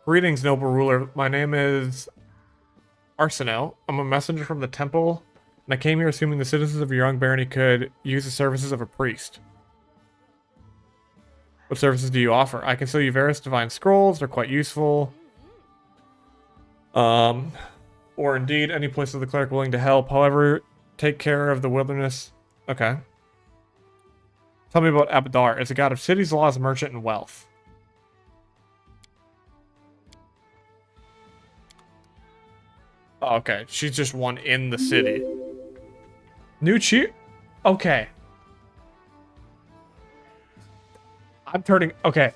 Greetings, noble ruler. My name is Arsenal. I'm a messenger from the temple, and I came here assuming the citizens of your young barony could use the services of a priest. What services do you offer? I can sell you various divine scrolls. They're quite useful. Or indeed, any place of the cleric willing to help. However, take care of the wilderness. Okay. Tell me about Abadar. It's a god of cities, laws, merchant, and wealth. Oh, okay, she's just one in the city. New cheer? Okay. I'm turning... Okay.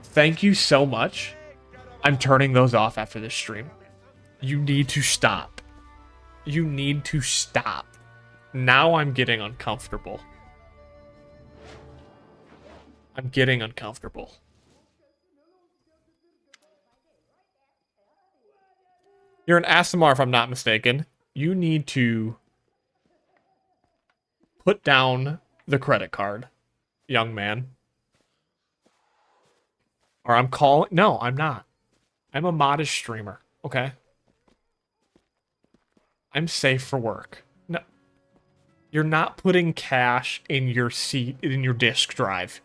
Thank you so much. I'm turning those off after this stream. You need to stop. You need to stop. Now I'm getting uncomfortable. I'm getting uncomfortable. You're an Asimar, if I'm not mistaken. You need to put down the credit card, young man. Or I'm calling... No, I'm not. I'm a modest streamer, okay? I'm safe for work. No. You're not putting cash in your in your disk drive.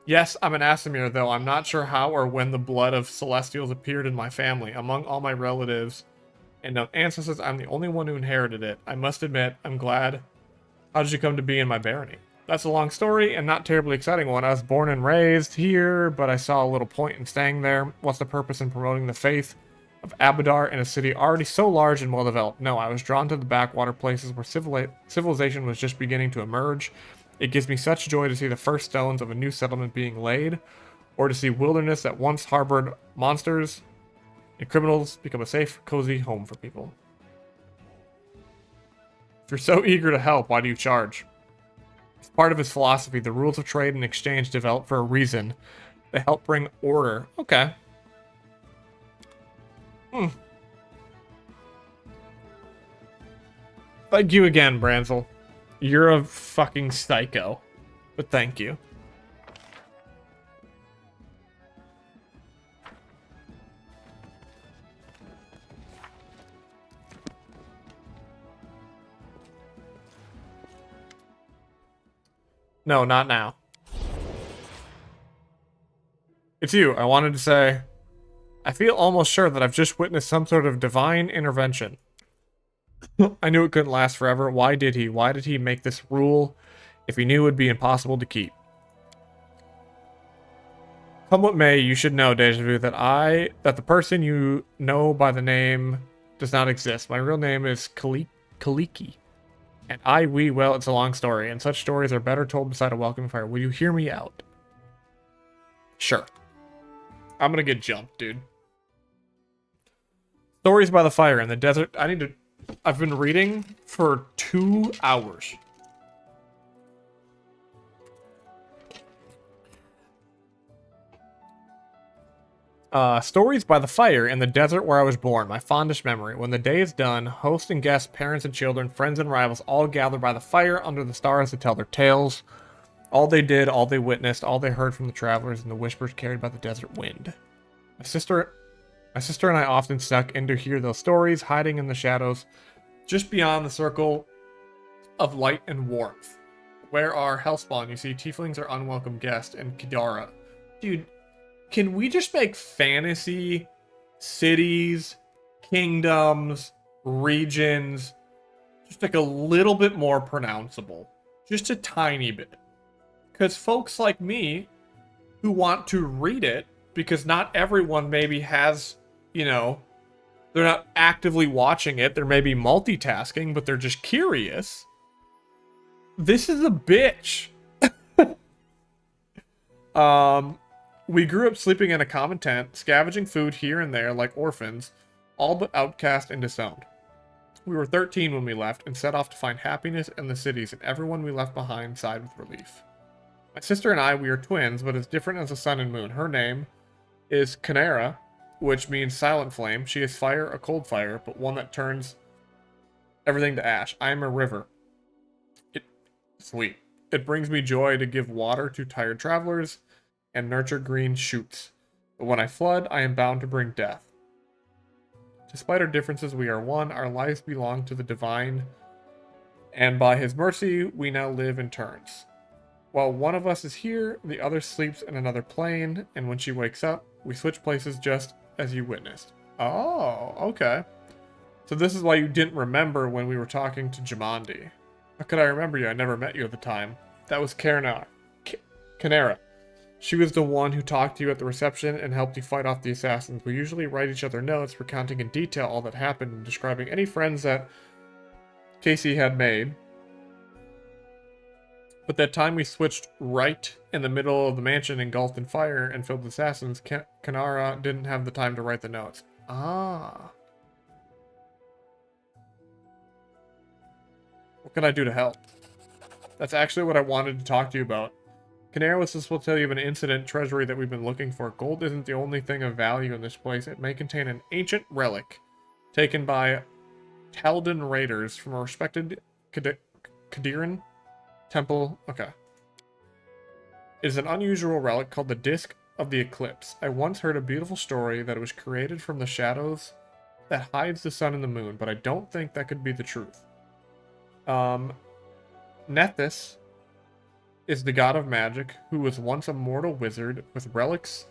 Yes, I'm an Asimir, though I'm not sure how or when the blood of Celestials appeared in my family. Among all my relatives and ancestors, I'm the only one who inherited it. I must admit, I'm glad. How did you come to be in my barony? That's a long story and not terribly exciting one. I was born and raised here, but I saw a little point in staying there. What's the purpose in promoting the faith of Abadar in a city already so large and well-developed? No, I was drawn to the backwater places where civilization was just beginning to emerge. It gives me such joy to see the first stones of a new settlement being laid, or to see wilderness that once harbored monsters and criminals become a safe, cozy home for people. If you're so eager to help, why do you charge? It's part of his philosophy. The rules of trade and exchange developed for a reason. They help bring order. Okay. Thank you again, Branzel. You're a fucking psycho. But thank you. No, not now. It's you. I wanted to say, I feel almost sure that I've just witnessed some sort of divine intervention. I knew it couldn't last forever. Why did he? Why did he make this rule if he knew it would be impossible to keep? Come what may, you should know, Deja Vu, that the person you know by the name does not exist. My real name is Kaliki. And well, it's a long story, and such stories are better told beside a welcoming fire. Will you hear me out? Sure. I'm gonna get jumped, dude. Stories by the fire in the desert. I've been reading for 2 hours. Stories by the fire in the desert where I was born. My fondest memory. When the day is done, hosts and guests, parents and children, friends and rivals all gather by the fire under the stars to tell their tales. All they did, all they witnessed, all they heard from the travelers, and the whispers carried by the desert wind. My sister and I often snuck in to hear those stories, hiding in the shadows, just beyond the circle of light and warmth. Where are Hellspawn? You see, tieflings are unwelcome guests, and Kidara. Dude, can we just make fantasy cities, kingdoms, regions, just like a little bit more pronounceable? Just a tiny bit. Because folks like me who want to read it, because not everyone maybe has, you know, they're not actively watching it, they're maybe multitasking, but they're just curious. This is a bitch. We grew up sleeping in a common tent, scavenging food here and there like orphans, all but outcast and disowned. We were 13 when we left and set off to find happiness in the cities, and everyone we left behind sighed with relief. My sister and I, we are twins, but as different as the sun and moon. Her name is Canera, which means silent flame. She is fire, a cold fire, but one that turns everything to ash. I am a river. Sweet. It brings me joy to give water to tired travelers and nurture green shoots. But when I flood, I am bound to bring death. Despite our differences, we are one. Our lives belong to the divine, and by his mercy, we now live in turns. While one of us is here, the other sleeps in another plane, and when she wakes up, we switch places just as you witnessed. Oh, okay. So this is why you didn't remember when we were talking to Jamandi. How could I remember you? I never met you at the time. That was Kanara. She was the one who talked to you at the reception and helped you fight off the assassins. We usually write each other notes, recounting in detail all that happened and describing any friends that Casey had made. But that time we switched right in the middle of the mansion engulfed in fire and filled with assassins, Kanara didn't have the time to write the notes. Ah. What can I do to help? That's actually what I wanted to talk to you about. Kanara was supposed to tell you of an incident treasury that we've been looking for. Gold isn't the only thing of value in this place. It may contain an ancient relic taken by Taldan raiders from a respected Kadiran temple. Okay. It is an unusual relic called the Disc of the Eclipse. I once heard a beautiful story that it was created from the shadows that hides the sun and the moon, but I don't think that could be the truth. Nethys is the god of magic, who was once a mortal wizard, with relics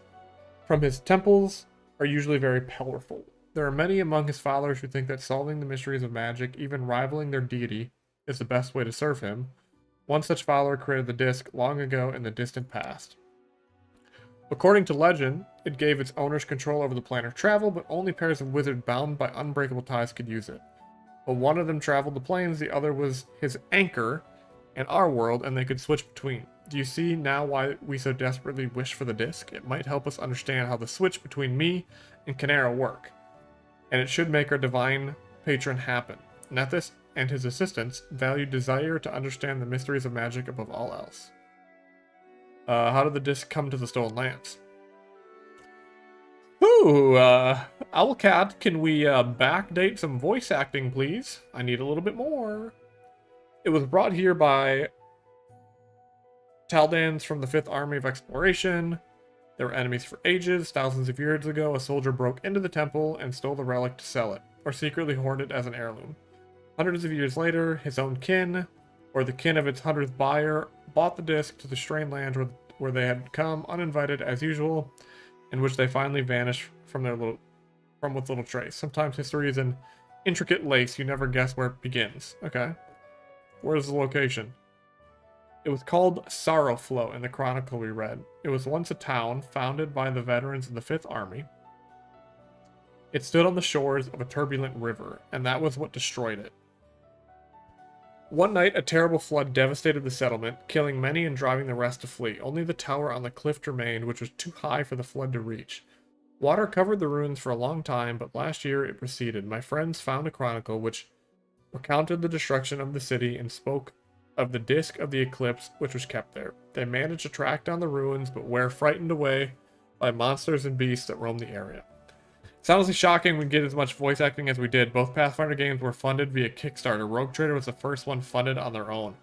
from his temples are usually very powerful. There are many among his followers who think that solving the mysteries of magic, even rivaling their deity, is the best way to serve him. One such follower created the disc long ago in the distant past. According to legend, it gave its owners control over the plan of travel, but only pairs of wizards bound by unbreakable ties could use it. But one of them traveled the planes, the other was his anchor in our world, and they could switch between. Do you see now why we so desperately wish for the disc? It might help us understand how the switch between me and Kanara work, and it should make our divine patron happen. Nethys and his assistants value desire to understand the mysteries of magic above all else. How did the disc come to the stolen lands? Ooh, Owlcat, can we backdate some voice acting, please? I need a little bit more. It was brought here by Taldans from the 5th Army of Exploration. They were enemies for ages. Thousands of years ago, a soldier broke into the temple and stole the relic to sell it, or secretly hoard it as an heirloom. Hundreds of years later, his own kin, or the kin of its 100th buyer, bought the disc to the strange land where they had come uninvited as usual, in which they finally vanished from with little trace. Sometimes history is an intricate lace, you never guess where it begins. Okay. Where's the location? It was called Sorrowflow in the chronicle we read. It was once a town founded by the veterans of the 5th Army. It stood on the shores of a turbulent river, and that was what destroyed it. One night, a terrible flood devastated the settlement, killing many and driving the rest to flee. Only the tower on the cliff remained, which was too high for the flood to reach. Water covered the ruins for a long time, but last year it receded. My friends found a chronicle which recounted the destruction of the city and spoke of the Disc of the Eclipse, which was kept there. They managed to track down the ruins, but were frightened away by monsters and beasts that roamed the area. It's honestly shocking we get as much voice acting as we did. Both Pathfinder games were funded via Kickstarter. Rogue Trader was the first one funded on their own.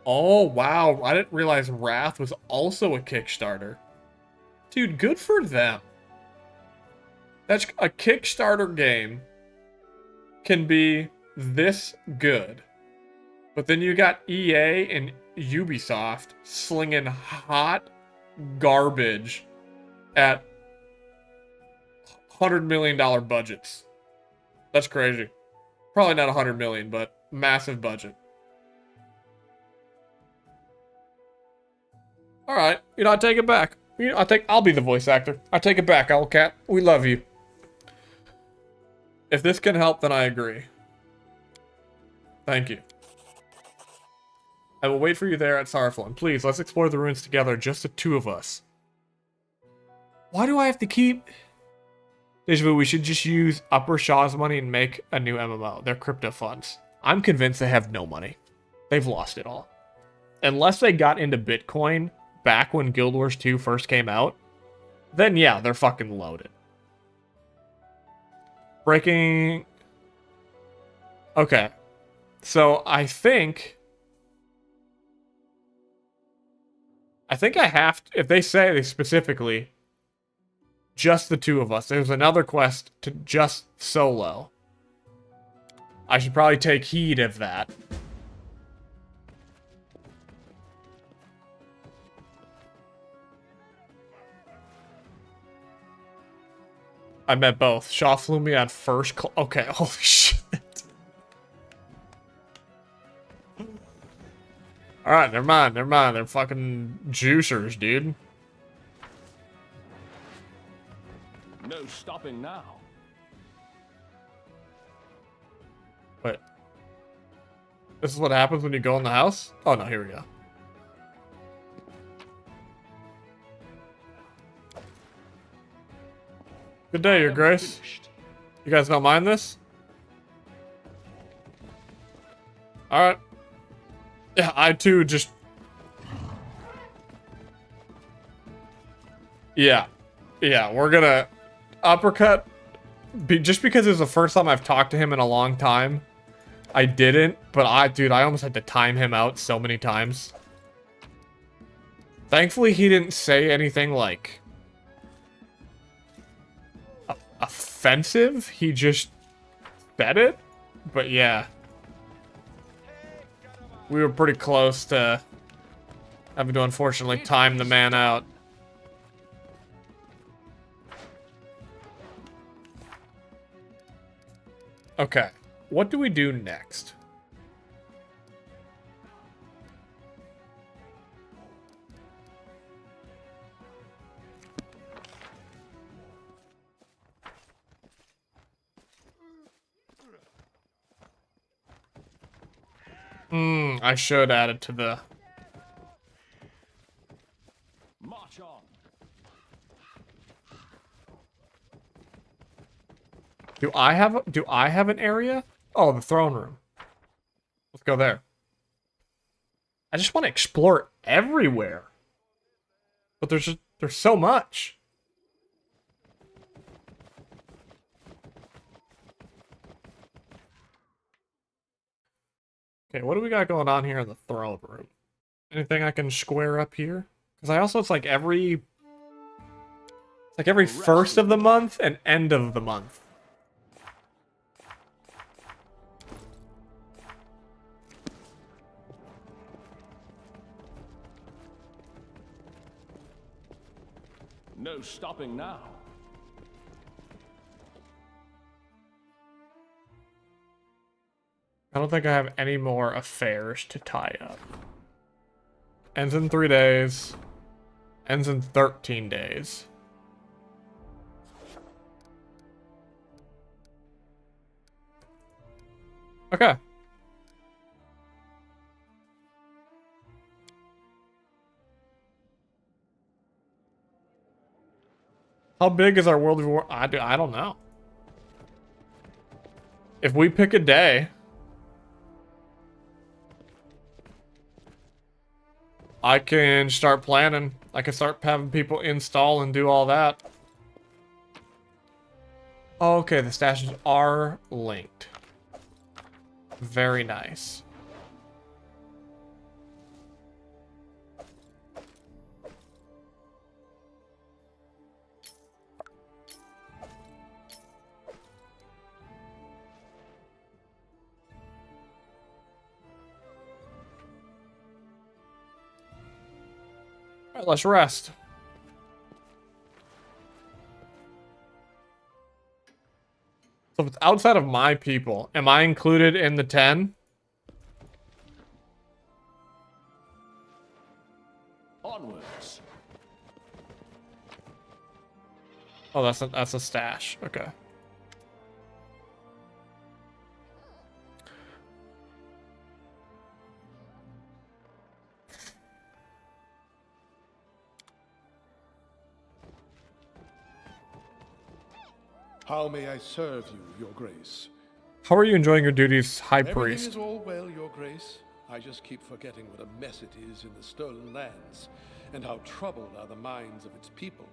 Oh, wow. I didn't realize Wrath was also a Kickstarter. Dude, good for them. That's a Kickstarter game can be this good. But then you got EA and Ubisoft slinging hot garbage at $100 million budgets. That's crazy. Probably not 100 million, but massive budget. All right, I take it back. I'll be the voice actor. I take it back, Owlcat. We love you. If this can help, then I agree. Thank you. I will wait for you there at Sorrowful, and please, let's explore the ruins together, just the two of us. Why do I have to keep... Deja vu, we should just use Upper Shaw's money and make a new MMO. They're crypto funds. I'm convinced they have no money. They've lost it all. Unless they got into Bitcoin back when Guild Wars 2 first came out, then yeah, they're fucking loaded. Breaking... Okay. So I think I have to, if they say specifically Just the two of us. There's another quest to just solo. I should probably take heed of that. I met both. Shaw flew me on first okay, holy shit. Alright, never mind, never mind. They're fucking juicers, dude. No stopping now. Wait. This is what happens when you go in the house? Oh no, here we go. Good day, Your Grace. You guys don't mind this? Alright. Yeah, I too just... Yeah. Yeah, we're gonna uppercut. Just because it was the first time I've talked to him in a long time. I didn't, but dude, I almost had to time him out so many times. Thankfully, he didn't say anything like... offensive. He just said it. But yeah. We were pretty close to having to unfortunately time the man out. Okay, what do we do next? I should add it to the... March on. Do I have an area? Oh, the throne room. Let's go there. I just want to explore everywhere. But there's so much. Okay, what do we got going on here in the throne room? Anything I can square up here? Because it's like every first of the month and end of the month. No stopping now. I don't think I have any more affairs to tie up. Ends in 3 days. Ends in 13 days. Okay. How big is our World of War? I don't know. If we pick a day, I can start planning. I can start having people install and do all that. Okay, the stashes are linked. Very nice. All right, let's rest. So if it's outside of my people, am I included in the 10? Onwards. Oh, that's a stash. Okay. How may I serve you, Your Grace? How are you enjoying your duties, High Everything Priest? is all well, Your Grace. I just keep forgetting what a mess it is in the stolen lands, and how troubled are the minds of its people.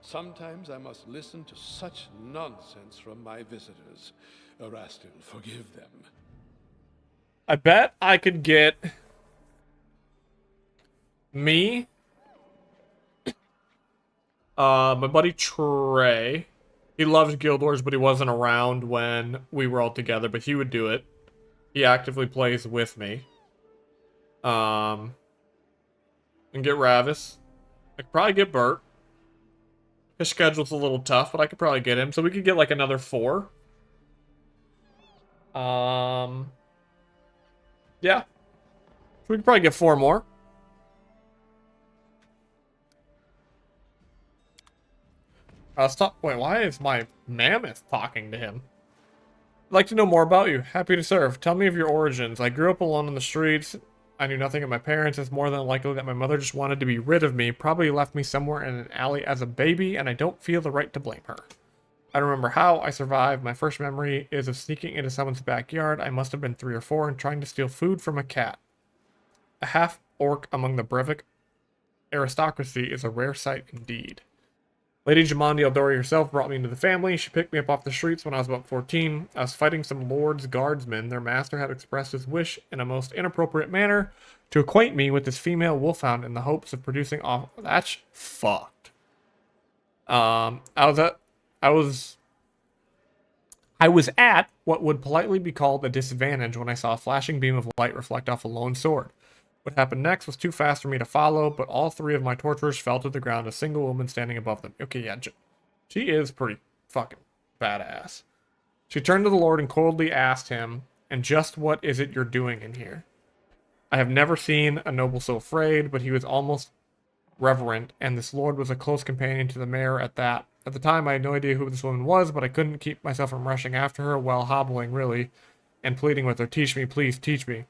Sometimes I must listen to such nonsense from my visitors. Erastil, forgive them. I bet I could get me My buddy Trey. He loves Guild Wars, but he wasn't around when we were all together, but he would do it. He actively plays with me. And get Ravis. I could probably get Bert. His schedule's a little tough, but I could probably get him. So we could get like another 4. Yeah. We could probably get 4 more. Stop. Wait, why is my mammoth talking to him? I'd like to know more about you. Happy to serve. Tell me of your origins. I grew up alone on the streets. I knew nothing of my parents. It's more than likely that my mother just wanted to be rid of me. Probably left me somewhere in an alley as a baby, and I don't feel the right to blame her. I don't remember how I survived. My first memory is of sneaking into someone's backyard. I must have been 3 or 4 and trying to steal food from a cat. A half-orc among the Brevik aristocracy is a rare sight indeed. Lady Jamandi Eldori herself brought me into the family. She picked me up off the streets when I was about 14. I was fighting some lord's guardsmen. Their master had expressed his wish in a most inappropriate manner to acquaint me with this female wolfhound in the hopes of producing off. That's fucked. I was at what would politely be called a disadvantage when I saw a flashing beam of light reflect off a lone sword. What happened next was too fast for me to follow, but all 3 of my torturers fell to the ground, a single woman standing above them. Okay, yeah, she is pretty fucking badass. She turned to the Lord and coldly asked him, "And just what is it you're doing in here?" I have never seen a noble so afraid, but he was almost reverent, and this Lord was a close companion to the mayor at that. At the time, I had no idea who this woman was, but I couldn't keep myself from rushing after her while hobbling, really, and pleading with her, "Teach me, please, teach me."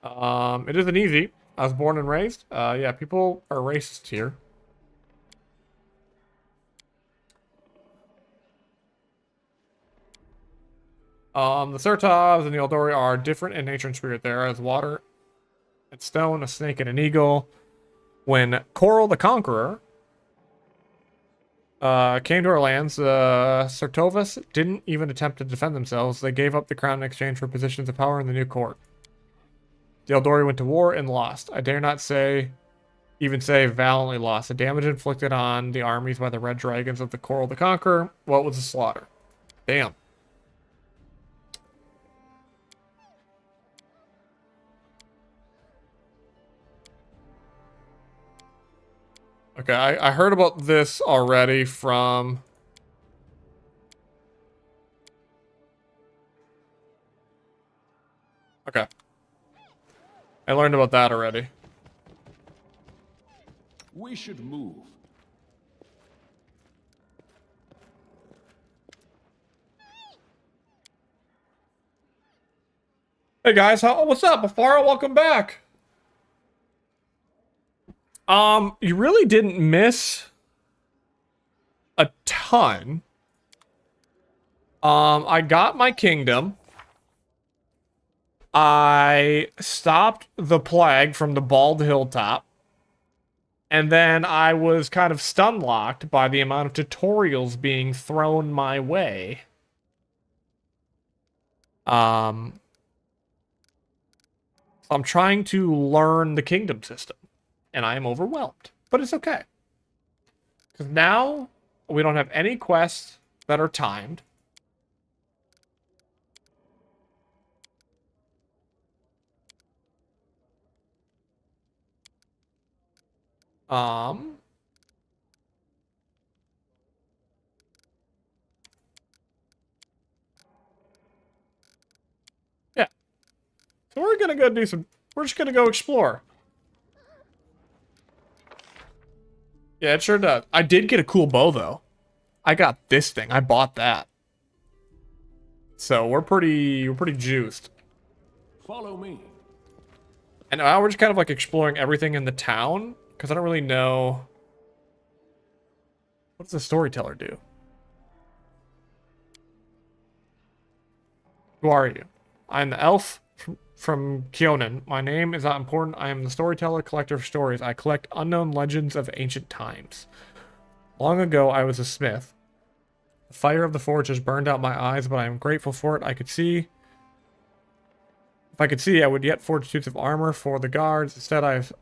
It isn't easy. I was born and raised. Yeah, people are racist here. The Surtovs and the Eldori are different in nature and spirit. There is water and stone, a snake and an eagle. When Coral the Conqueror came to our lands, the Surtovas didn't even attempt to defend themselves. They gave up the crown in exchange for positions of power in the new court. The Eldori went to war and lost. I dare not even say valiantly lost. The damage inflicted on the armies by the red dragons of the Coral the Conqueror, what was a slaughter? Damn. Okay, I heard about this already from... Okay. I learned about that already. We should move. Hey guys, what's up? Afara, welcome back. You really didn't miss a ton. I got my kingdom. I stopped the plague from the bald hilltop. And then I was kind of stun-locked by the amount of tutorials being thrown my way. So I'm trying to learn the kingdom system. And I am overwhelmed. But it's okay. Because now we don't have any quests that are timed. Yeah. So we're gonna go do some... We're just gonna go explore. Yeah, it sure does. I did get a cool bow, though. I got this thing. I bought that. So we're pretty juiced. Follow me. And now we're just kind of like exploring everything in the town. Because I don't really know... What does the storyteller do? Who are you? I'm the elf from Kionan. My name is not important. I am the storyteller, collector of stories. I collect unknown legends of ancient times. Long ago, I was a smith. The fire of the forge has burned out my eyes, but I am grateful for it. If I could see, I would yet forge suits of armor for the guards. Instead, I've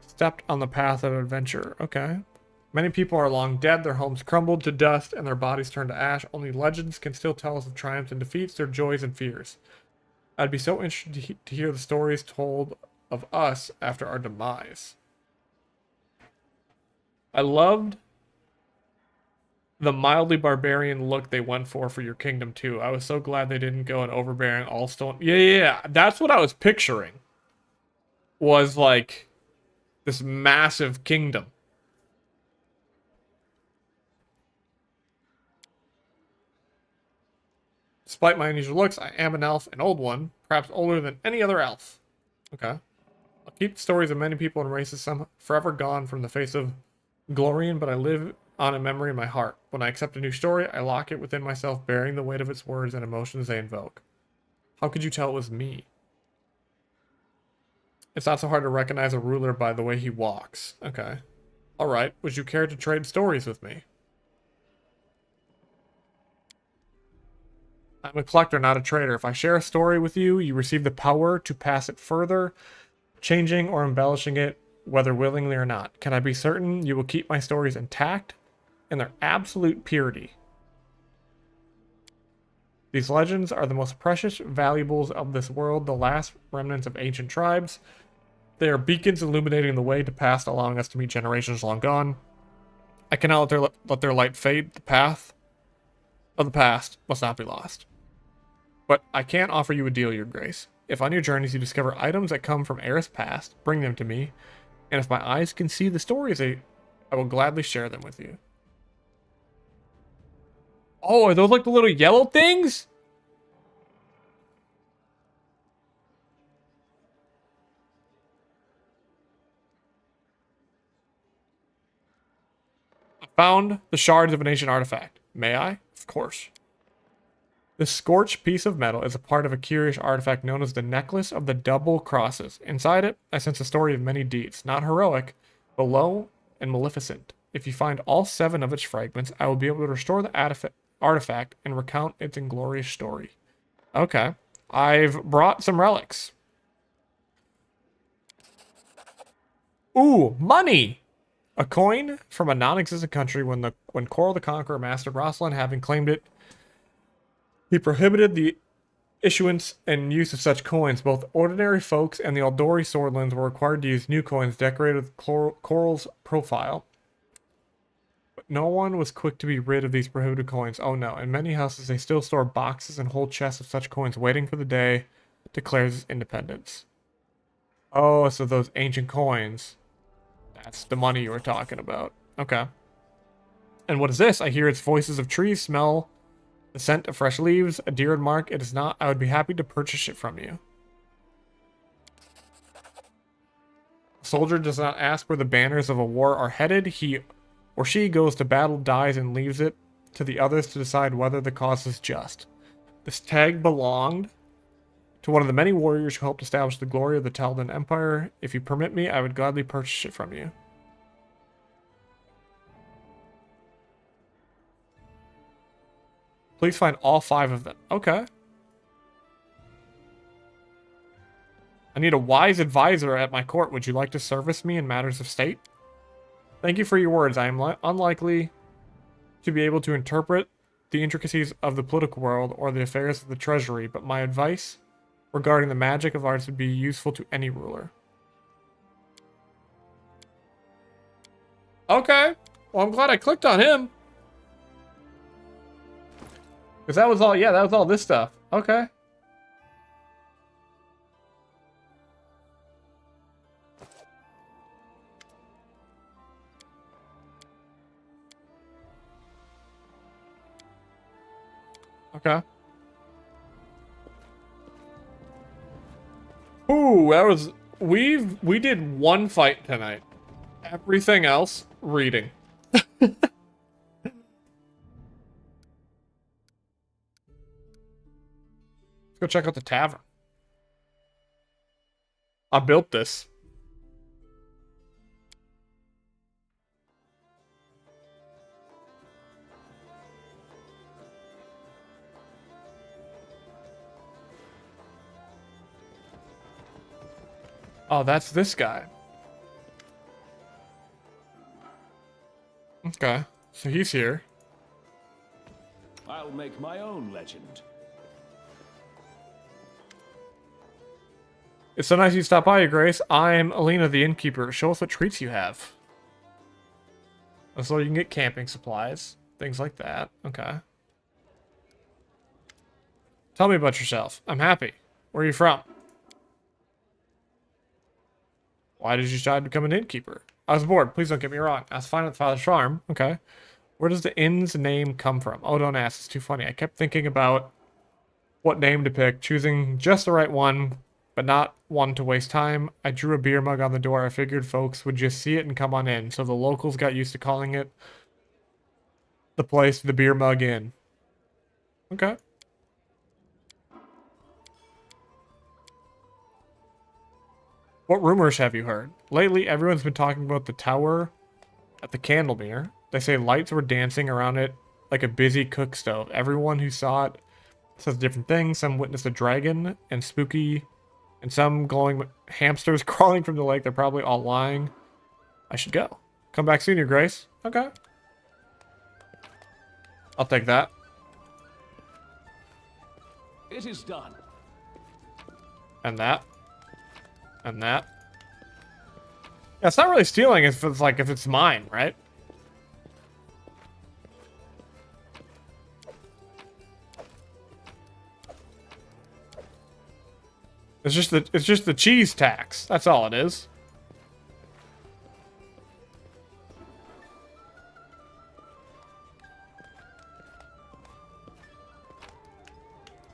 stepped on the path of adventure. Okay. Many people are long dead, their homes crumbled to dust, and their bodies turned to ash. Only legends can still tell us of triumphs and defeats, their joys and fears. I'd be so interested to hear the stories told of us after our demise. I loved the mildly barbarian look they went for your kingdom too. I was so glad they didn't go an overbearing all stone. Yeah. That's what I was picturing. Was like this massive kingdom. Despite my unusual looks, I am an elf, an old one, perhaps older than any other elf. Okay. I'll keep the stories of many people and races, some forever gone from the face of Glorian, but I live on a memory in my heart. When I accept a new story, I lock it within myself, bearing the weight of its words and emotions they invoke. How could you tell it was me? It's not so hard to recognize a ruler by the way he walks. Okay. Alright, would you care to trade stories with me? I'm a collector, not a trader. If I share a story with you, you receive the power to pass it further, changing or embellishing it, whether willingly or not. Can I be certain you will keep my stories intact in their absolute purity? These legends are the most precious valuables of this world, the last remnants of ancient tribes. They are beacons illuminating the way to past, allowing us to meet generations long gone. I cannot let their light fade. The path of the past must not be lost. But I can offer you a deal, Your Grace. If on your journeys you discover items that come from eras past, bring them to me. And if my eyes can see the stories, I will gladly share them with you. Oh, are those like the little yellow things? I found the shards of an ancient artifact. May I? Of course. This scorched piece of metal is a part of a curious artifact known as the Necklace of the Double Crosses. Inside it, I sense a story of many deeds, not heroic, but low and maleficent. If you find all 7 of its fragments, I will be able to restore the artifact and recount its inglorious story. Okay. I've brought some relics. Ooh, money! A coin from a non-existent country when Coral the Conqueror mastered Rosslyn, having claimed it, he prohibited the issuance and use of such coins. Both ordinary folks and the Aldori swordlands were required to use new coins decorated with Coral's profile. But no one was quick to be rid of these prohibited coins. Oh no, in many houses they still store boxes and whole chests of such coins waiting for the day declares its independence. Oh, so those ancient coins. That's the money you were talking about. Okay. And what is this? I hear its voices of trees, smell the scent of fresh leaves, a deer mark. It is not. I would be happy to purchase it from you. A soldier does not ask where the banners of a war are headed. He or she goes to battle, dies, and leaves it to the others to decide whether the cause is just. This tag belonged to one of the many warriors who helped establish the glory of the Taldan Empire. If you permit me, I would gladly purchase it from you. Please find all 5 of them. Okay. I need a wise advisor at my court. Would you like to service me in matters of state? Thank you for your words. I am unlikely to be able to interpret the intricacies of the political world or the affairs of the treasury, but my advice regarding the magic of arts would be useful to any ruler. Okay. Well, I'm glad I clicked on him. Because that was all, yeah, that was all this stuff. Okay. Okay. Ooh, that was, we did one fight tonight. Everything else, reading. Let's go check out the tavern. I built this. Oh, that's this guy. Okay, so he's here. I'll make my own legend. It's so nice you stopped by, Your Grace. I'm Alina, the innkeeper. Show us what treats you have. So you can get camping supplies, things like that. Okay. Tell me about yourself. I'm happy. Where are you from? Why did you decide to become an innkeeper? I was bored. Please don't get me wrong. I was fine at Father's farm. Okay. Where does the inn's name come from? Oh, don't ask. It's too funny. I kept thinking about what name to pick, choosing just the right one, but not one to waste time. I drew a beer mug on the door. I figured folks would just see it and come on in, so the locals got used to calling it the place, the beer mug inn. Okay. What rumors have you heard? Lately, everyone's been talking about the tower at the Candlemere. They say lights were dancing around it like a busy cook stove. Everyone who saw it says different things. Some witnessed a dragon and spooky, and some glowing hamsters crawling from the lake. They're probably all lying. I should go. Come back soon, Your Grace. Okay. I'll take that. It is done. And that. And that. Yeah, it's not really stealing if it's like if it's mine, right? It's just the cheese tax. That's all it is.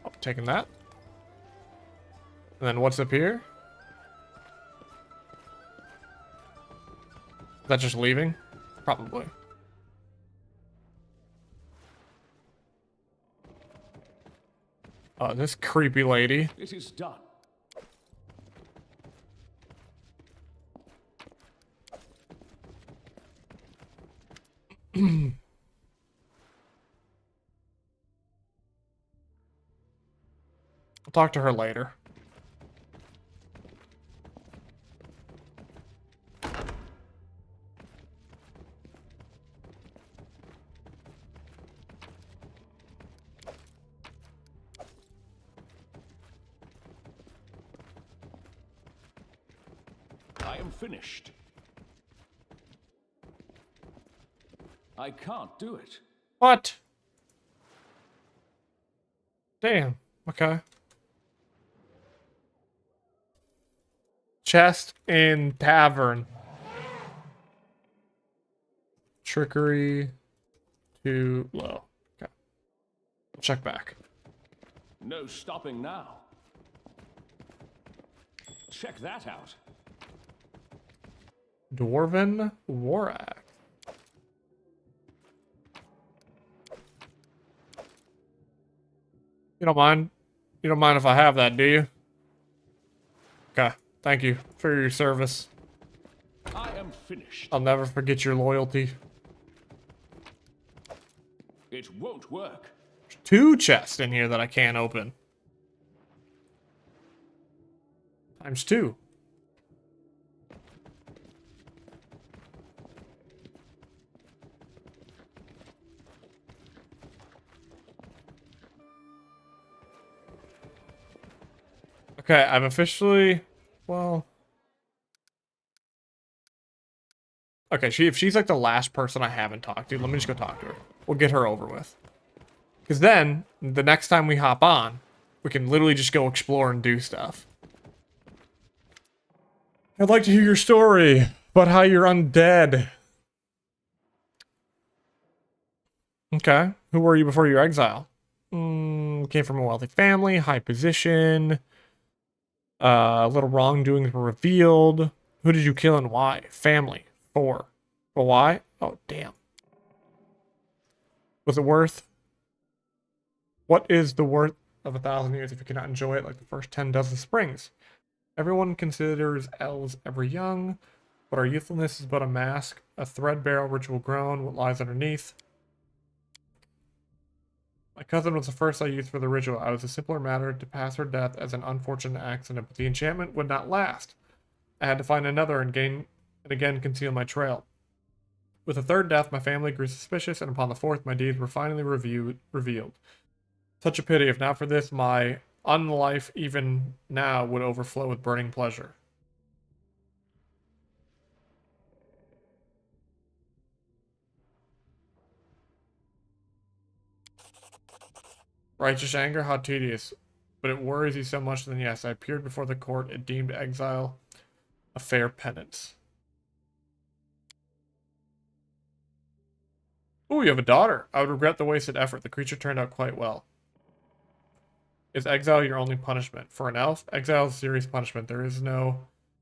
Oh, taking that. And then what's up here? Is that just leaving? Probably. Oh, this creepy lady. It is done. I'll talk to her later. I am finished. I can't do it. What? Damn. Okay. Chest in tavern. Trickery too low. Okay. Check back. No stopping now. Check that out. Dwarven War Axe. You don't mind? You don't mind if I have that, do you? Okay. Thank you for your service. I am finished. I'll never forget your loyalty. It won't work. There's 2 chests in here that I can't open. Times 2. Okay, I'm officially, well, okay, if she's like the last person I haven't talked to, let me just go talk to her. We'll get her over with. Because then, the next time we hop on, we can literally just go explore and do stuff. I'd like to hear your story about how you're undead. Okay, who were you before your exile? Came from a wealthy family, high position. Little wrongdoings were revealed. Who did you kill and why? Family. 4. But why? Oh, damn. Was it worth? What is the worth of 1,000 years if you cannot enjoy it like the first 10 dozen springs? Everyone considers elves ever young, but our youthfulness is but a mask, a threadbare ritual grown, what lies underneath. My cousin was the first I used for the ritual. I was a simpler matter to pass her death as an unfortunate accident, but the enchantment would not last. I had to find another and again conceal my trail. With the third death, my family grew suspicious, and upon the fourth, my deeds were finally revealed. Such a pity. If not for this, my unlife even now would overflow with burning pleasure. Righteous anger, how tedious. But it worries you so much, then yes, I appeared before the court and deemed exile a fair penance. Ooh, you have a daughter. I would regret the wasted effort. The creature turned out quite well. Is exile your only punishment? For an elf, exile is serious punishment. There is no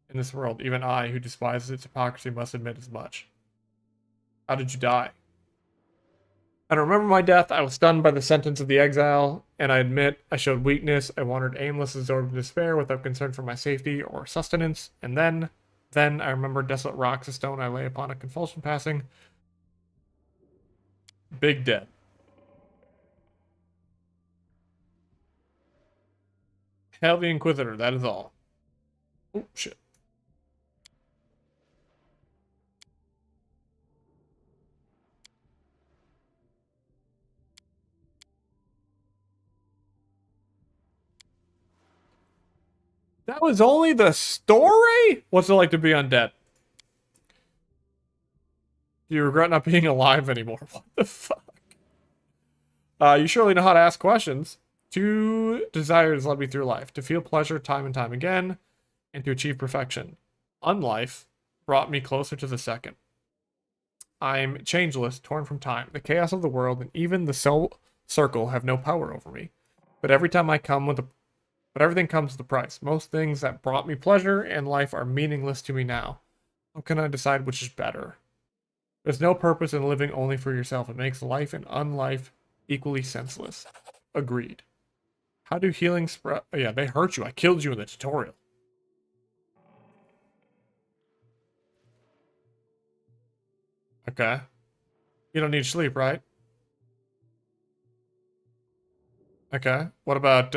in this world. Even I, who despises its hypocrisy, must admit as much. How did you die? I don't remember my death. I was stunned by the sentence of the exile, and I admit I showed weakness. I wandered aimless, absorbed in despair, without concern for my safety or sustenance. And then I remember desolate rocks, a stone I lay upon, a convulsion passing. Big dead. Hail the Inquisitor, that is all. Oh, shit. That was only the story? What's it like to be undead? Do you regret not being alive anymore? What the fuck? You surely know how to ask questions. Two desires led me through life. To feel pleasure time and time again, and to achieve perfection. Unlife brought me closer to the second. I'm changeless, torn from time. The chaos of the world and even the soul circle have no power over me. But everything comes with a price. Most things that brought me pleasure and life are meaningless to me now. How can I decide which is better? There's no purpose in living only for yourself. It makes life and unlife equally senseless. Agreed. How do healing spread? Oh, yeah, they hurt you. I killed you in the tutorial. Okay. You don't need sleep, right? Okay. What about,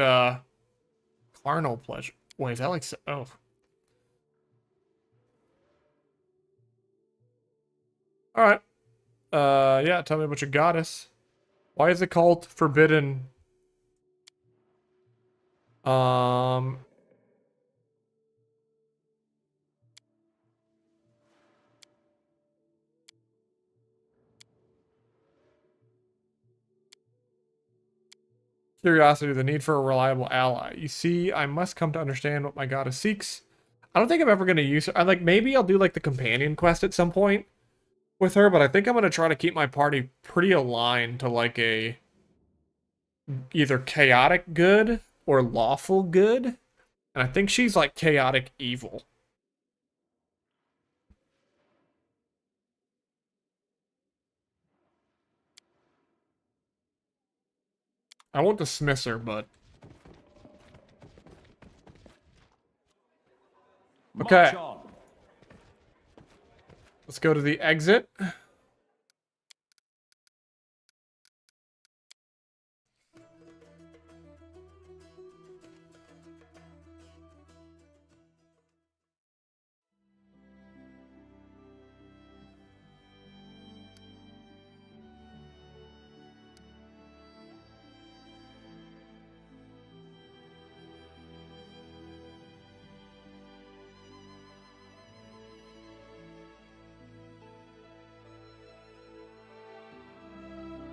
carnal pleasure? Wait, is that like... Oh. Alright. Yeah, tell me about your goddess. Why is it called Forbidden? Curiosity, the need for a reliable ally. You see, I must come to understand what my goddess seeks. I don't think I'm ever going to use her. I like, maybe I'll do like the companion quest at some point with her, but I think I'm going to try to keep my party pretty aligned to like a either chaotic good or lawful good. And I think she's like chaotic evil. I won't dismiss her, but... Okay. March on. Let's go to the exit.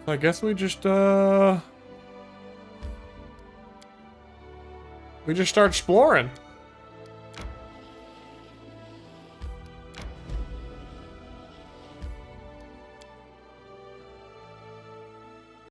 I guess we just start exploring.